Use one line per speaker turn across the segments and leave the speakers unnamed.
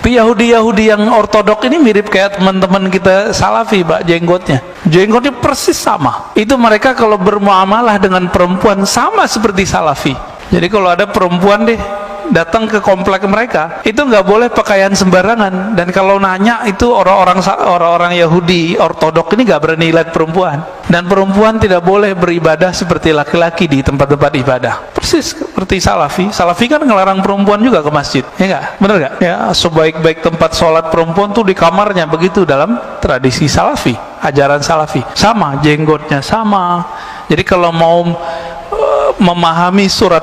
Tapi Yahudi yang ortodok ini mirip kayak teman-teman kita Salafi, Pak, jenggotnya persis sama. Itu mereka kalau bermuamalah dengan perempuan sama seperti Salafi. Jadi kalau ada perempuan datang ke komplek mereka, itu nggak boleh pakaian sembarangan. Dan kalau nanya itu orang-orang Yahudi ortodok ini nggak berani lihat perempuan. Dan perempuan tidak boleh beribadah seperti laki-laki di tempat-tempat ibadah. Persis seperti Salafi. Salafi kan ngelarang perempuan juga ke masjid, ya nggak? Bener nggak? Ya, sebaik-baik tempat sholat perempuan tuh di kamarnya, begitu dalam tradisi Salafi, ajaran Salafi. Sama, jenggotnya sama. Jadi kalau mau memahami surat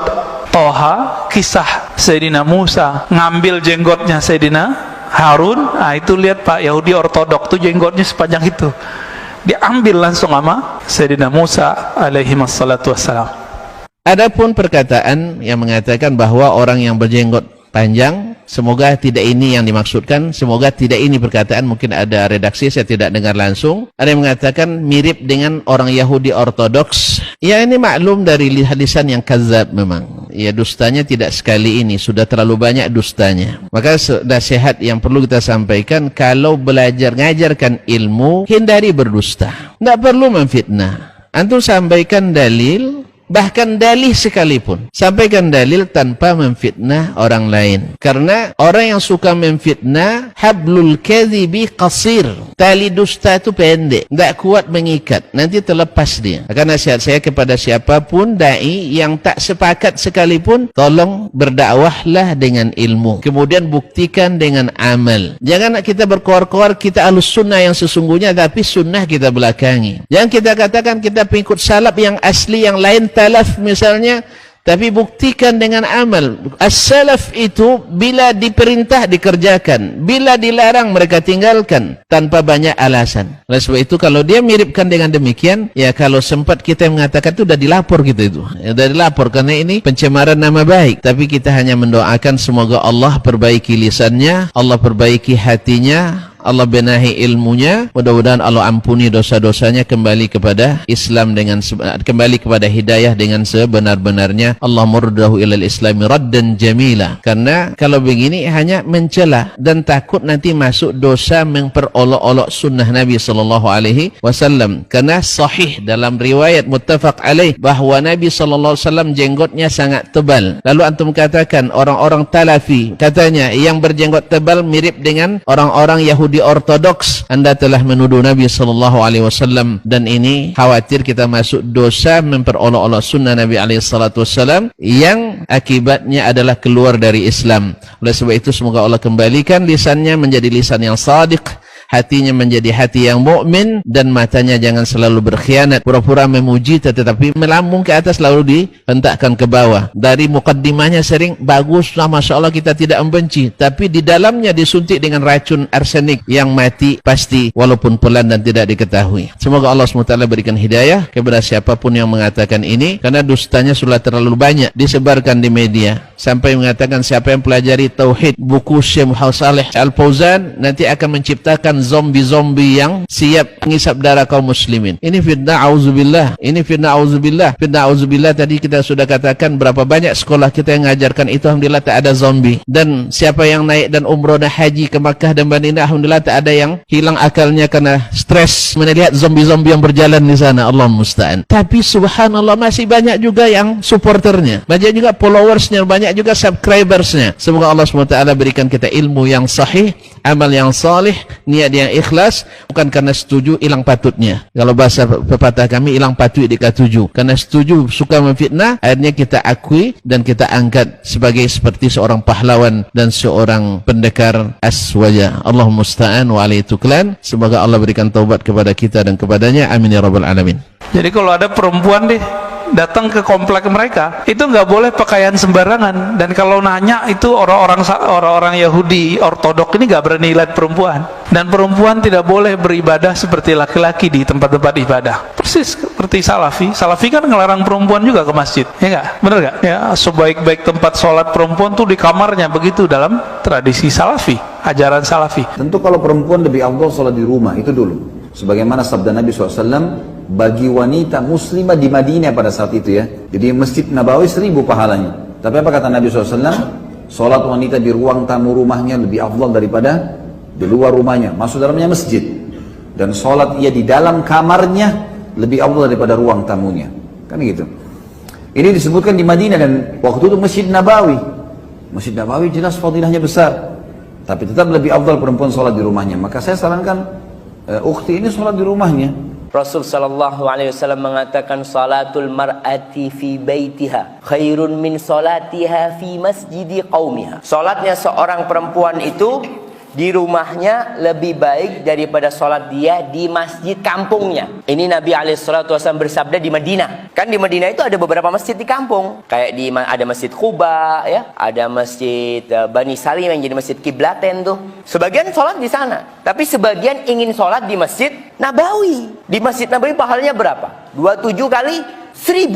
Toha, kisah Sayyidina Musa ngambil jenggotnya Sayyidina Harun, nah itu lihat Pak, Yahudi ortodok tuh jenggotnya sepanjang itu, diambil langsung sama Sayyidina Musa alaihi wassalatu wassalam.
Adapun perkataan yang mengatakan bahwa orang yang berjenggot panjang, semoga tidak ini yang dimaksudkan, semoga tidak ini perkataan, mungkin ada redaksi saya tidak dengar langsung. Ada yang mengatakan mirip dengan orang Yahudi ortodoks. Ya, ini maklum dari hadisan yang kadzab memang. Ya, dustanya tidak sekali ini, sudah terlalu banyak dustanya. Maka nasihat yang perlu kita sampaikan, kalau belajar ngajarkan ilmu, hindari berdusta. Tidak perlu memfitnah. Antum sampaikan dalil, bahkan dalih sekalipun, sampaikan dalil tanpa memfitnah orang lain. Karena orang yang suka memfitnah, hablul kadhibi qasir, tali dusta itu pendek, tidak kuat mengikat, nanti terlepas dia. Maka nasihat saya kepada siapapun dai yang tak sepakat sekalipun, tolong berdakwahlah dengan ilmu, kemudian buktikan dengan amal. Jangan kita berkoar-koar kita ahlus sunnah yang sesungguhnya, tapi sunnah kita belakangi. Jangan kita katakan kita pengikut salaf yang asli, yang lain salaf misalnya, tapi buktikan dengan amal. As-salaf itu bila diperintah dikerjakan, bila dilarang mereka tinggalkan tanpa banyak alasan. Oleh sebab itu kalau dia miripkan dengan demikian, ya kalau sempat kita mengatakan itu sudah dilapor gitu itu. Ya, sudah dilapor karena ini pencemaran nama baik. Tapi kita hanya mendoakan semoga Allah perbaiki lisannya, Allah perbaiki hatinya, Allah benahi ilmunya, mudah-mudahan Allah ampuni dosa-dosanya, kembali kepada Islam kembali kepada hidayah dengan sebenar-benarnya. Allah murdahu ilal islami raddan jamila. Karena kalau begini hanya mencela dan takut nanti masuk dosa memperolok-olok sunnah Nabi sallallahu alaihi wasallam. Karena sahih dalam riwayat muttafaq alaih bahwa Nabi sallallahu alaihi wasallam jenggotnya sangat tebal. Lalu antum katakan orang-orang Talafi katanya yang berjenggot tebal mirip dengan orang-orang Yahudi ortodoks. Anda telah menuduh Nabi sallallahu alaihi wasallam, dan ini khawatir kita masuk dosa memperolok-olok sunnah Nabi alaihi salatu wasallam yang akibatnya adalah keluar dari Islam. Oleh sebab itu semoga Allah kembalikan lisannya menjadi lisan yang shadiq, hatinya menjadi hati yang mukmin, dan matanya jangan selalu berkhianat, pura-pura memuji tetapi melambung ke atas lalu dihentakkan ke bawah. Dari mukaddimahnya sering baguslah, masya Allah, kita tidak membenci, tapi di dalamnya disuntik dengan racun arsenik yang mati pasti walaupun pelan dan tidak diketahui. Semoga Allah SWT berikan hidayah kepada siapapun yang mengatakan ini, karena dustanya sudah terlalu banyak disebarkan di media sampai mengatakan siapa yang pelajari tauhid buku Syekh Muhammad Saleh Al-Fauzan nanti akan menciptakan zombie-zombie yang siap mengisap darah kaum muslimin. Ini fitnah, auzubillah. Ini fitnah, auzubillah. Fitnah, auzubillah. Tadi kita sudah katakan berapa banyak sekolah kita yang mengajarkan itu, alhamdulillah tak ada zombie. Dan siapa yang naik dan umroh dan haji ke Makkah dan Madinah, alhamdulillah tak ada yang hilang akalnya karena stres melihat zombie-zombie yang berjalan di sana. Allah musta'an. Tapi subhanallah masih banyak juga yang supporternya, banyak juga followersnya, banyak juga subscribersnya. Semoga Allah SWT berikan kita ilmu yang sahih, amal yang salih, niat yang ikhlas, bukan karena setuju hilang patutnya. Kalau bahasa pepatah kami, hilang patut dikatuju. Karena setuju suka memfitnah, akhirnya kita akui dan kita angkat sebagai seperti seorang pahlawan dan seorang pendekar aswaja. Allah musta'an wa alaihi tuklan. Semoga Allah berikan taubat kepada kita dan kepadanya. Amin ya rabbal alamin.
Jadi kalau ada perempuan datang ke komplek mereka, itu nggak boleh pakaian sembarangan. Dan kalau nanya itu orang-orang Yahudi ortodok ini nggak berani lihat perempuan. Dan perempuan tidak boleh beribadah seperti laki-laki di tempat-tempat ibadah. Persis seperti Salafi. Salafi kan ngelarang perempuan juga ke masjid, ya nggak? Bener nggak? Ya, sebaik-baik tempat sholat perempuan tuh di kamarnya, begitu dalam tradisi Salafi, ajaran Salafi.
Tentu kalau perempuan lebih afdal sholat di rumah, itu dulu. Sebagaimana sabda Nabi SAW bagi wanita muslimah di Madinah pada saat itu ya. Jadi Masjid Nabawi 1000 pahalanya. Tapi apa kata Nabi SAW? Sholat wanita di ruang tamu rumahnya lebih afdal daripada di luar rumahnya, masuk dalamnya masjid. Dan sholat ia di dalam kamarnya lebih afdal daripada ruang tamunya. Kan gitu. Ini disebutkan di Madinah dan waktu itu Masjid Nabawi. Masjid Nabawi jelas fadilahnya besar. Tapi tetap lebih afdal perempuan sholat di rumahnya. Maka saya sarankan ukhti ini sholat di rumahnya.
Rasul sallallahu alaihi wasallam mengatakan salatul mar'ati fi baitiha khairun min salatiha fi masjidi qaumiha. Salatnya seorang perempuan itu di rumahnya lebih baik daripada salat dia di masjid kampungnya. Ini Nabi alaihi salatu wasallam bersabda di Madinah. Kan di Madinah itu ada beberapa masjid di kampung. Kayak ada Masjid Quba ya, ada Masjid Bani Salim yang jadi masjid kiblaten tuh. Sebagian salat di sana, tapi sebagian ingin salat di Masjid Nabawi. Di Masjid Nabawi pahalanya berapa? 27 kali 1000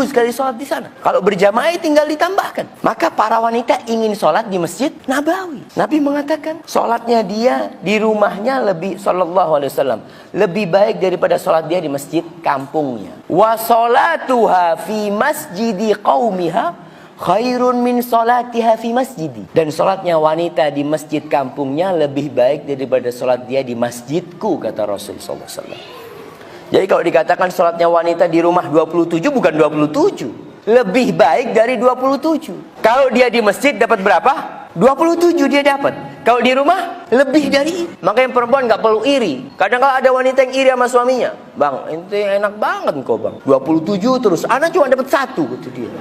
sekali sholat di sana. Kalau berjamaah tinggal ditambahkan. Maka para wanita ingin sholat di Masjid Nabawi. Nabi mengatakan sholatnya dia di rumahnya lebih sallallahu alaihi wasallam lebih baik daripada sholat dia di masjid kampungnya. Wa sholatuha fi masjidi qaumiha khairun min sholatiha fi masjidi. Dan sholatnya wanita di masjid kampungnya lebih baik daripada sholat dia di masjidku, kata Rasul sallallahu alaihi wasallam. Jadi kalau dikatakan sholatnya wanita di rumah 27 bukan 27. Lebih baik dari 27. Kalau dia di masjid dapat berapa? 27 dia dapat. Kalau di rumah lebih dari. Makanya perempuan gak perlu iri. Kadang kalau ada wanita yang iri sama suaminya. Bang, ente enak banget kok bang. 27 terus. Anak cuma dapat 1 gitu dia.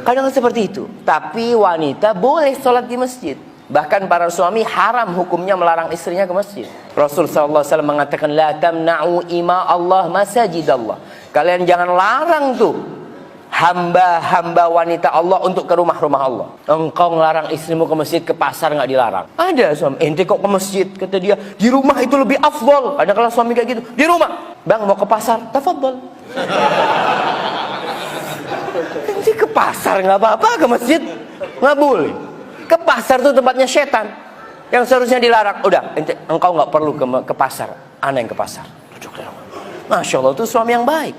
Kadang seperti itu. Tapi wanita boleh sholat di masjid. Bahkan para suami haram hukumnya melarang istrinya ke masjid. Rasul sallallahu alaihi wasallam mengatakan la tamna'u ima Allah masajidallah. Kalian jangan larang tuh hamba-hamba wanita Allah untuk ke rumah-rumah Allah. Engkau ngelarang istrimu ke masjid, ke pasar nggak dilarang. Ada suami, ente kok ke masjid, kata dia. Di rumah itu lebih afdol. Ada kalau suami kayak gitu. Di rumah, bang mau ke pasar, tafadhol. Ente ke pasar nggak apa-apa, ke masjid nggak boleh. Ke pasar itu tempatnya setan yang seharusnya dilarang. Udah, engkau nggak perlu ke pasar, ana yang ke pasar. Masya Allah, itu suami yang baik.